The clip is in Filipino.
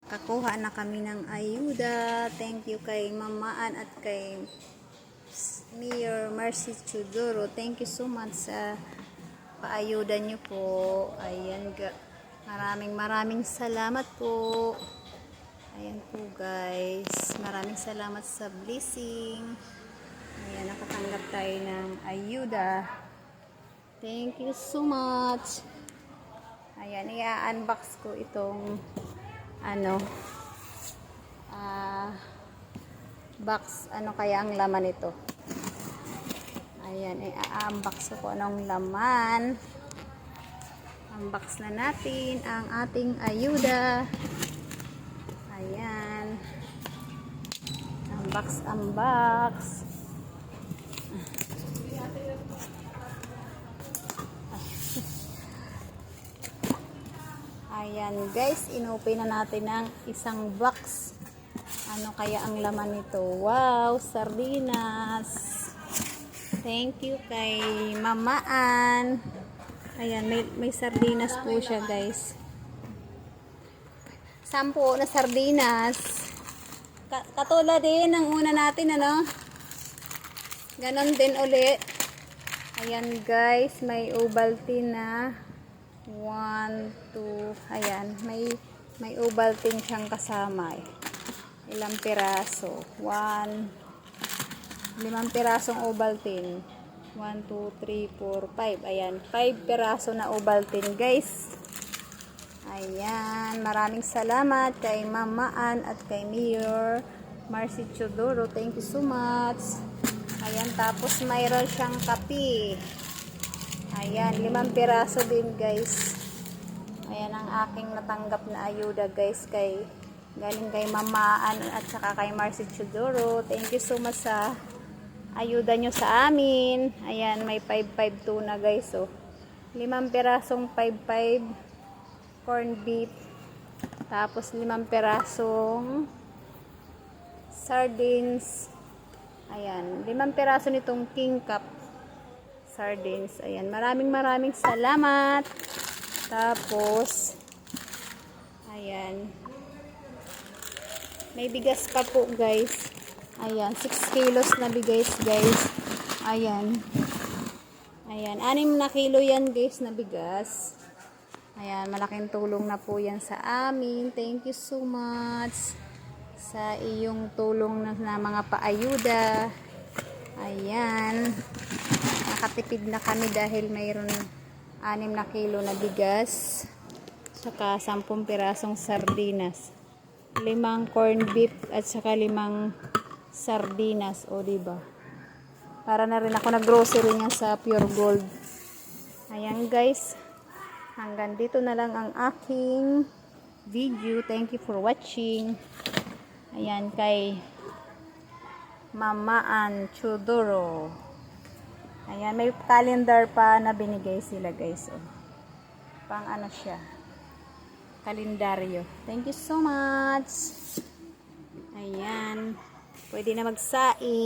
Nakakuha na kami ng ayuda. Thank you kay Mamaan at kay Mayor Mercy Chudoro. Thank you so much sa paayuda nyo po. Ayan, maraming salamat po. Ayan po guys. Maraming salamat sa blessing. Ayan, nakatanggap tayo ng ayuda. Thank you so much. Ayan, i-unbox ko itong box. Ano kaya ang laman ito? Ayan, i-unbox ko anong laman. Unbox na natin ang ating ayuda. Ayan. Unbox. Ayan guys, inopen na natin ng isang box. Ano kaya ang laman nito? Wow, sardinas. Thank you kay Mamaan. Ayan, may sardinas po siya guys. 10 na sardinas. Katulad din ng una natin, ano? Ganon din uli. Ayan guys, may Ovaltine na 1, 2, ayan, may Ovaltine siyang kasama eh. Ilang piraso? 5 pirasong Ovaltine. 1, 2, 3, 4, 5. Ayan, 5 piraso na Ovaltine guys. Ayan, maraming salamat kay Mamaan at kay Mayor Mercy Chudoro. Thank you so much. Ayan, tapos mayroon siyang kape. Ayan, 5 piraso din guys. Ayan ang aking natanggap na ayuda guys, galing kay Mamaan at saka kay Mercy Chudoro. Thank you so much sa ayuda nyo sa amin. Ayan, may 552 na guys. So, 5 pirasong 55 corned beef. Tapos 5 pirasong sardines. Ayan, 5 piraso nitong king cup sardines. Ayan, maraming salamat. Tapos ayan, may bigas pa po guys. Ayan, 6 kilos na bigas guys. Ayan, 6 na kilo yan guys na bigas. Ayan, malaking tulong na po yan sa amin. Thank you so much sa iyong tulong na mga paayuda. Ayan, nakatipid na kami dahil mayroon 6 na kilo na bigas, saka 10 pirasong sardinas, 5 corned beef at saka 5 sardinas. O diba, para na rin ako nag-grocery niya sa Pure Gold. Ayan guys, hanggang dito na lang ang aking video. Thank you for watching. Ayan, kay Mamaan Chudoro. Ayan, may calendar pa na binigay sila guys. Oh. Pang ano siya, kalendaryo. Thank you so much. Ayan, pwede na magsaing.